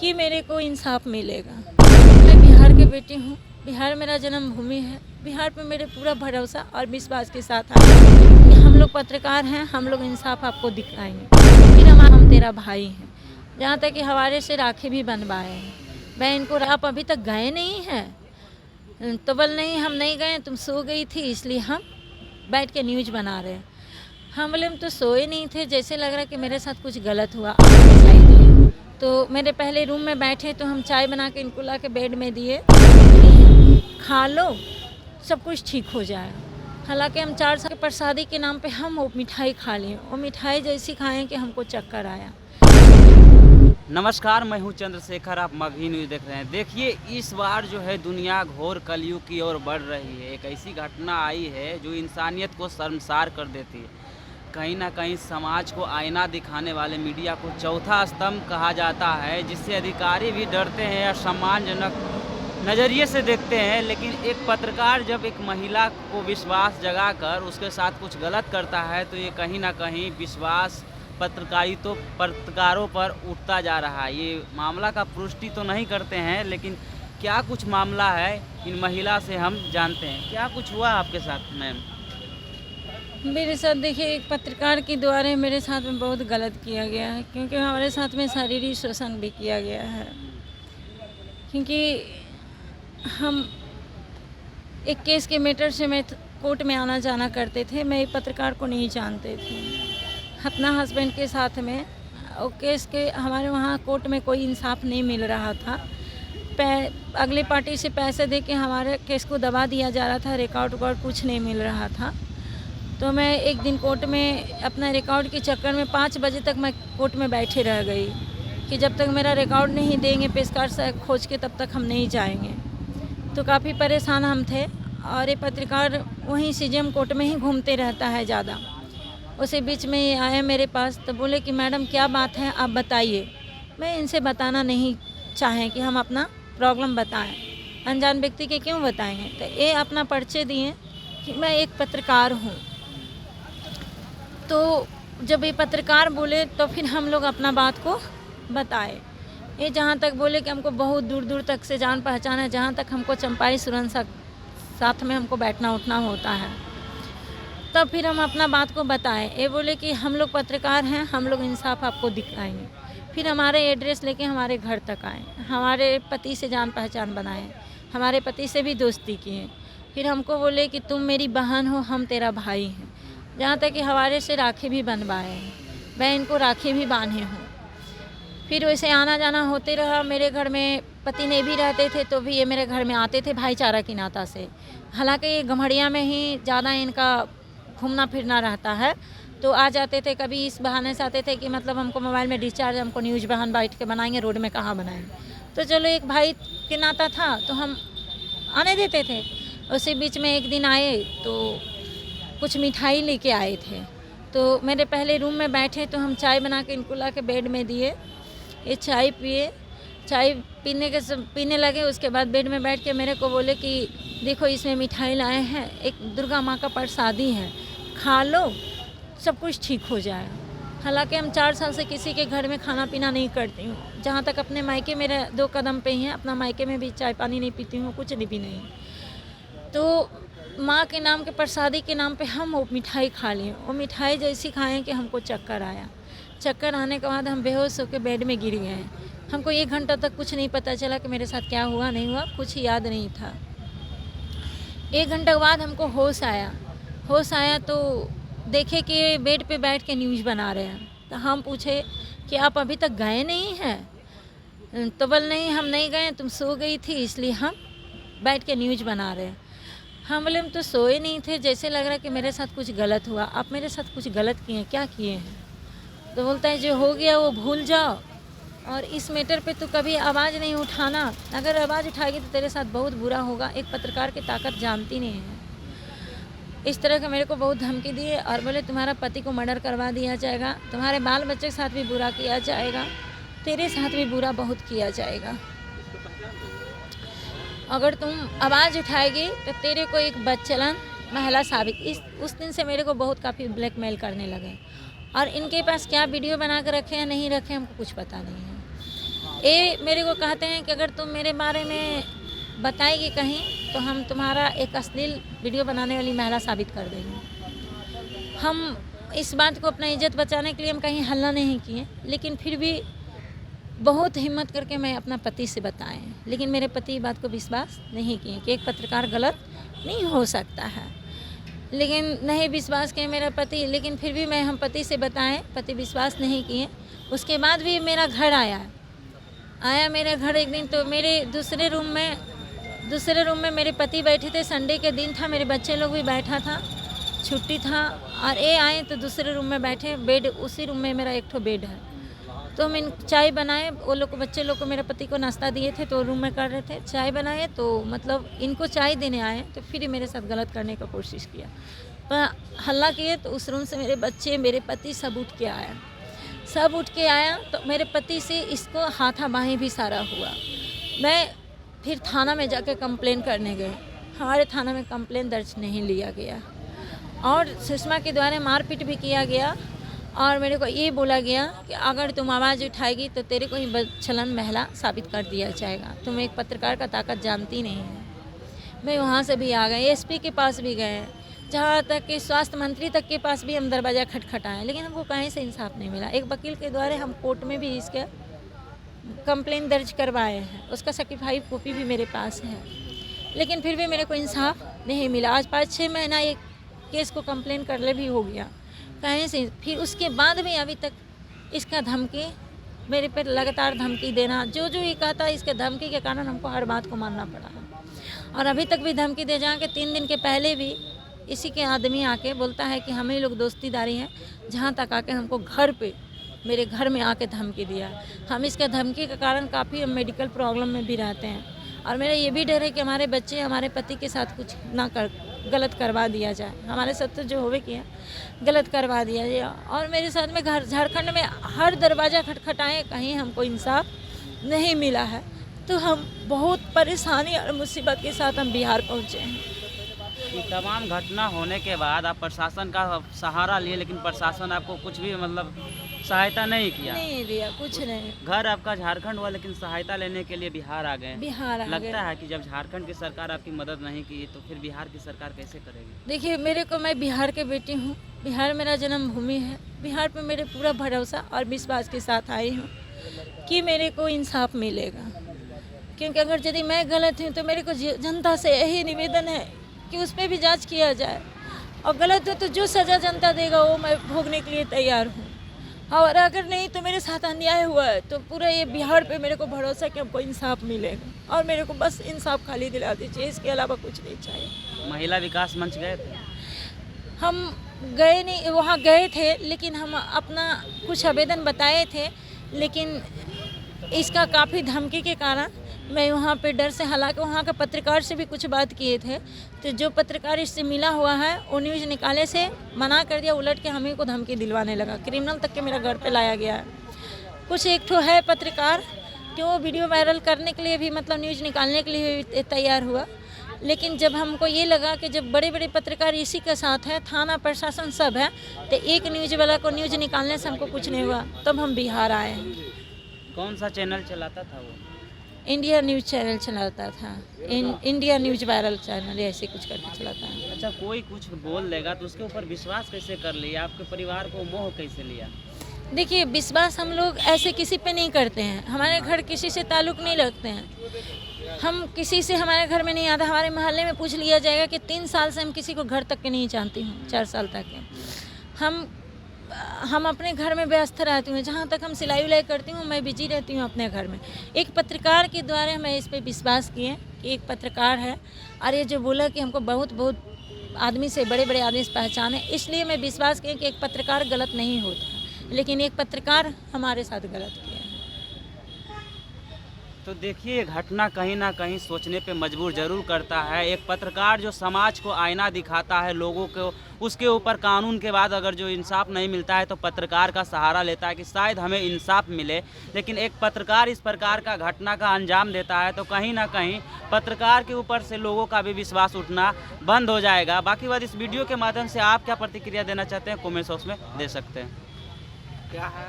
कि मेरे को इंसाफ मिलेगा। मैं बिहार की बेटी हूँ, बिहार मेरा जन्मभूमि है। बिहार पे मेरे पूरा भरोसा और विश्वास के साथ आए कि हम लोग पत्रकार हैं, हम लोग इंसाफ आपको दिखाएंगे। फिर हम तेरा भाई हैं, जहाँ तक कि हमारे से राखी भी बनवाए हैं। मैं इनको आप अभी तक गए नहीं हैं तो बोल नहीं हम नहीं गए, तुम सो गई थी इसलिए हम बैठ के न्यूज बना रहे हैं। हम बोले हम तो सोए नहीं थे, जैसे लग रहा कि मेरे साथ कुछ गलत हुआ। तो मेरे पहले रूम में बैठे तो हम चाय बना के इनको ला के बेड में दिए, खा लो सब कुछ ठीक हो जाएगा। हालांकि हम 4 साल के प्रसादी के नाम पे हम वो मिठाई खा लिए, वो मिठाई जैसी खाएं कि हमको चक्कर आया। नमस्कार, मैं हूं चंद्रशेखर, आप मगही न्यूज़ देख रहे हैं। देखिए, इस बार जो है दुनिया घोर कलयुग की ओर बढ़ रही है। एक ऐसी घटना आई है जो इंसानियत को शर्मसार कर देती है। कहीं ना कहीं समाज को आईना दिखाने वाले मीडिया को चौथा स्तंभ कहा जाता है, जिससे अधिकारी भी डरते हैं और सम्मानजनक नज़रिए से देखते हैं। लेकिन एक पत्रकार जब एक महिला को विश्वास जगाकर उसके साथ कुछ गलत करता है तो ये कहीं ना कहीं विश्वास पत्रकारों पर उठता जा रहा है। ये मामला का पुष्टि तो नहीं करते हैं, लेकिन क्या कुछ मामला है इन महिला से हम जानते हैं। क्या कुछ हुआ आपके साथ मैम? मेरे साथ देखिए, एक पत्रकार के द्वारा मेरे साथ में बहुत गलत किया गया है, क्योंकि हमारे साथ में शारीरिक शोषण भी किया गया है। क्योंकि हम एक केस के मैटर से मैं कोर्ट में आना जाना करते थे, मैं एक पत्रकार को नहीं जानते थे। अपना हस्बैंड के साथ में वो केस के हमारे वहाँ कोर्ट में कोई इंसाफ नहीं मिल रहा था। अगले पार्टी से पैसे दे के हमारे केस को दबा दिया जा रहा था, रिकॉर्ड कुछ नहीं मिल रहा था। तो मैं एक दिन कोर्ट में अपना रिकॉर्ड के चक्कर में 5 बजे तक मैं कोर्ट में बैठे रह गई कि जब तक मेरा रिकॉर्ड नहीं देंगे पेशकार से खोज के तब तक हम नहीं जाएंगे। तो काफ़ी परेशान हम थे। और ये पत्रकार वहीं सीजेएम कोर्ट में ही घूमते रहता है ज़्यादा। उसी बीच में ये आए मेरे पास तो बोले कि मैडम क्या बात है, आप बताइए। मैं इनसे बताना नहीं चाहें कि हम अपना प्रॉब्लम बताएं, अनजान व्यक्ति के क्यों बताएंगे। तो ये अपना परिचय दिए कि मैं एक पत्रकार हूँ। तो जब ये पत्रकार बोले तो फिर हम लोग अपना बात को बताए। ये जहाँ तक बोले कि हमको बहुत दूर दूर तक से जान पहचान है, जहाँ तक हमको चंपाई सुरंसा साथ में हमको बैठना उठना होता है। तब फिर हम अपना बात को बताएं। ये बोले कि हम लोग पत्रकार हैं, हम लोग इंसाफ आपको दिखाएंगे। फिर हमारे एड्रेस लेके हमारे घर तक आए, हमारे पति से जान पहचान बनाए, हमारे पति से भी दोस्ती किए। फिर हमको बोले कि तुम मेरी बहन हो, हम तेरा भाई हैं, जहाँ तक कि हमारे से राखी भी बनवाए हैं। मैं इनको राखी भी बांधे हूँ। फिर वैसे आना जाना होते रहा। मेरे घर में पति नहीं भी रहते थे तो भी ये मेरे घर में आते थे भाईचारा की नाता से। हालांकि ये गम्हरिया में ही ज़्यादा इनका घूमना फिरना रहता है, तो आ जाते थे। कभी इस बहाने से आते थे कि मतलब हमको मोबाइल में डिस्चार्ज, हमको न्यूज़ बहन बैठ के बनाएंगे, रोड में कहाँ बनाएंगे। तो चलो एक भाई के नाता था तो हम आने देते थे। उसी बीच में एक दिन आए तो कुछ मिठाई लेके आए थे। तो मेरे पहले रूम में बैठे तो हम चाय बना के इनको ला के बेड में दिए। ये चाय पिए, चाय पीने लगे। उसके बाद बेड में बैठ के मेरे को बोले कि देखो इसमें मिठाई लाए हैं, एक दुर्गा माँ का प्रसादी है, खा लो सब कुछ ठीक हो जाएगा। हालांकि हम 4 साल से किसी के घर में खाना पीना नहीं करती हूँ। जहाँ तक अपने मायके मेरे 2 कदम पे ही हैं, अपना मायके में भी चाय पानी नहीं पीती हूँ, कुछ भी नहीं। तो माँ के नाम के प्रसादी के नाम पे हम वो मिठाई खा लिए। वो मिठाई जैसी खाएँ कि हमको चक्कर आया। चक्कर आने के बाद हम बेहोश होकर बेड में गिर गए। हमको 1 घंटा तक कुछ नहीं पता चला कि मेरे साथ क्या हुआ नहीं हुआ, कुछ याद नहीं था। 1 घंटे के बाद हमको होश आया तो देखे कि बेड पे बैठ के न्यूज़ बना रहे हैं। तो हम पूछे कि आप अभी तक गए नहीं हैं? तो बोल नहीं हम नहीं गए, तुम सो गई थी इसलिए हम बैठ के न्यूज़ बना रहे हैं। हम बोले हम तो सोए नहीं थे, जैसे लग रहा कि मेरे साथ कुछ गलत हुआ। आप मेरे साथ कुछ गलत किए हैं, क्या किए हैं? तो बोलता है जो हो गया वो भूल जाओ, और इस मैटर पे तो कभी आवाज़ नहीं उठाना। अगर आवाज़ उठाएगी तो तेरे साथ बहुत बुरा होगा। एक पत्रकार की ताकत जानती नहीं है। इस तरह का मेरे को बहुत धमकी दिए और बोले तुम्हारा पति को मर्डर करवा दिया जाएगा, तुम्हारे बाल बच्चे के साथ भी बुरा किया जाएगा, तेरे साथ भी बुरा बहुत किया जाएगा। अगर तुम आवाज़ उठाएगी तो तेरे को एक बदचलन महिला साबित। उस दिन से मेरे को बहुत काफ़ी ब्लैकमेल करने लगे। और इनके पास क्या वीडियो बना कर रखे या नहीं रखे हमको कुछ पता नहीं है। ये मेरे को कहते हैं कि अगर तुम मेरे बारे में बताएगी कहीं तो हम तुम्हारा एक अश्लील वीडियो बनाने वाली महिला साबित कर देंगे। हम इस बात को अपना इज्जत बचाने के लिए हम कहीं हल्ला नहीं किए, लेकिन फिर भी बहुत हिम्मत करके मैं अपना पति से बताएं, लेकिन मेरे पति बात को विश्वास नहीं किए कि एक पत्रकार गलत नहीं हो सकता है, लेकिन नहीं विश्वास किए मेरा पति। लेकिन फिर भी हम पति से बताएं, पति विश्वास नहीं किए। उसके बाद भी मेरा घर आया मेरे घर एक दिन, तो मेरे दूसरे रूम में मेरे पति बैठे थे। संडे के दिन था, मेरे बच्चे लोग भी बैठा था, छुट्टी था, और ये आए तो दूसरे रूम में बैठे। बेड उसी रूम में मेरा एक ठो बेड है, तो हम चाय बनाए। वो लोग बच्चे लोग को, मेरे पति को नाश्ता दिए थे तो रूम में कर रहे थे, चाय बनाए तो मतलब इनको चाय देने आए तो फिर मेरे साथ गलत करने का कोशिश किया। पर हल्ला किए तो उस रूम से मेरे बच्चे, मेरे पति सब उठ के आया तो मेरे पति से इसको हाथा बाहें भी सारा हुआ। मैं फिर थाना में जाके कंप्लेन करने गए। हमारे थाना में कंप्लेन दर्ज नहीं लिया गया और सुषमा के द्वारा मारपीट भी किया गया। और मेरे को ये बोला गया कि अगर तुम आवाज़ उठाएगी तो तेरे को ही बदचलन महिला साबित कर दिया जाएगा। तुम एक पत्रकार का ताकत जानती नहीं है। मैं वहाँ से भी आ गए, एसपी के पास भी गए, जहाँ तक कि स्वास्थ्य मंत्री तक के पास भी हम दरवाज़ा खटखटाएं, लेकिन हमको कहीं से इंसाफ नहीं मिला। एक वकील के द्वारा हम कोर्ट में भी इसका कंप्लेन दर्ज करवाए हैं, उसका सर्टिफाइड कॉपी भी मेरे पास है, लेकिन फिर भी मेरे को इंसाफ नहीं मिला। आज 5-6 महीना ये केस को कंप्लेन कर ले भी हो गया कहीं से। फिर उसके बाद भी अभी तक इसका धमकी मेरे पर लगातार धमकी देना, जो ये कहता है, इसके धमकी के कारण हमको हर बात को मानना पड़ा है। और अभी तक भी धमकी दे जाएँ कि 3 दिन के पहले भी इसी के आदमी आके बोलता है कि हम ही लोग दोस्तीदारी हैं, जहाँ तक आके हमको मेरे घर में आके धमकी दिया। हम इसके धमकी के कारण काफ़ी मेडिकल प्रॉब्लम में भी रहते हैं और मेरा ये भी डर है कि हमारे बच्चे हमारे पति के साथ कुछ गलत करवा दिया जाए, हमारे साथ तो जो होवे किया गलत करवा दिया जाए। और मेरे साथ में झारखंड में हर दरवाज़ा खटखटाएं, कहीं हमको इंसाफ नहीं मिला है, तो हम बहुत परेशानी और मुसीबत के साथ हम बिहार पहुँचे हैं। ये तमाम घटना होने के बाद आप प्रशासन का सहारा लिए, लेकिन प्रशासन आपको कुछ भी मतलब सहायता नहीं किया? नहीं दिया, कुछ नहीं। घर आपका झारखंड हुआ, लेकिन सहायता लेने के लिए बिहार आ गए। लगता है कि जब झारखंड की सरकार आपकी मदद नहीं की तो फिर बिहार की सरकार कैसे करेगी? देखिए, मैं बिहार के बेटी हूँ, बिहार मेरा जन्मभूमि है, बिहार पे मेरे पूरा भरोसा और विश्वास के साथ आई हूँ कि मेरे को इंसाफ मिलेगा। क्योंकि अगर यदि मैं गलत हूँ तो मेरे को जनता से यही निवेदन है कि उस पर भी जांच किया जाए, और गलत हो तो जो सज़ा जनता देगा वो मैं भोगने के लिए तैयार हूँ। और अगर नहीं तो मेरे साथ अन्याय हुआ है तो पूरा ये बिहार पे मेरे को भरोसा कि हमको इंसाफ मिलेगा, और मेरे को बस इंसाफ खाली दिला दीजिए, इसके अलावा कुछ नहीं चाहिए। महिला विकास मंच गए थे? हम गए नहीं, वहाँ गए थे, लेकिन हम अपना कुछ आवेदन बताए थे, लेकिन इसका काफ़ी धमकी के कारण मैं वहाँ पे डर से, हालांकि वहाँ के पत्रकार से भी कुछ बात किए थे, तो जो पत्रकार इससे मिला हुआ है वो न्यूज़ निकाले से मना कर दिया, उलट के हमें को धमकी दिलवाने लगा, क्रिमिनल तक के मेरा घर पे लाया गया है। कुछ एक ठो है पत्रकार कि वो वीडियो वायरल करने के लिए भी, मतलब न्यूज़ निकालने के लिए भी तैयार हुआ, लेकिन जब हमको ये लगा कि जब बड़े बड़े पत्रकार इसी के साथ हैं, थाना प्रशासन सब है, तो एक न्यूज़ वाला को न्यूज़ निकालने से हमको कुछ नहीं हुआ, तब हम बिहार आए हैं। कौन सा चैनल चलाता था वो? इंडिया न्यूज़ चैनल चलाता था, इंडिया न्यूज़ वायरल चैनल ऐसे कुछ करके चलाता है। अच्छा, कोई कुछ बोल देगा तो उसके ऊपर विश्वास कैसे कर लिया? आपके परिवार को मोह कैसे लिया? देखिए, विश्वास हम लोग ऐसे किसी पे नहीं करते हैं, हमारे घर किसी से ताल्लुक़ नहीं रखते हैं, हम किसी से हमारे घर में नहीं आता। हमारे मोहल्ले में पूछ लिया जाएगा कि 3 साल से हम किसी को घर तक के नहीं जानती हूँ, 4 साल तक के। हम अपने घर में व्यस्त रहती हूँ, जहाँ तक हम सिलाई उलाई करती हूँ मैं बिजी रहती हूँ अपने घर में। एक पत्रकार के द्वारा मैं इस पे विश्वास किए कि एक पत्रकार है, और ये जो बोला कि हमको बहुत आदमी से, बड़े बड़े आदमी से पहचान है, इसलिए मैं विश्वास किया कि एक पत्रकार गलत नहीं होता, लेकिन एक पत्रकार हमारे साथ गलत किया है। तो देखिए, ये घटना कहीं ना कहीं सोचने पे मजबूर ज़रूर करता है। एक पत्रकार जो समाज को आईना दिखाता है लोगों को, उसके ऊपर कानून के बाद अगर जो इंसाफ नहीं मिलता है तो पत्रकार का सहारा लेता है कि शायद हमें इंसाफ मिले, लेकिन एक पत्रकार इस प्रकार का घटना का अंजाम देता है तो कहीं ना कहीं पत्रकार के ऊपर से लोगों का भी विश्वास उठना बंद हो जाएगा। बाकी बात इस वीडियो के माध्यम से आप क्या प्रतिक्रिया देना चाहते हैं कमेंट बॉक्स में दे सकते हैं। क्या है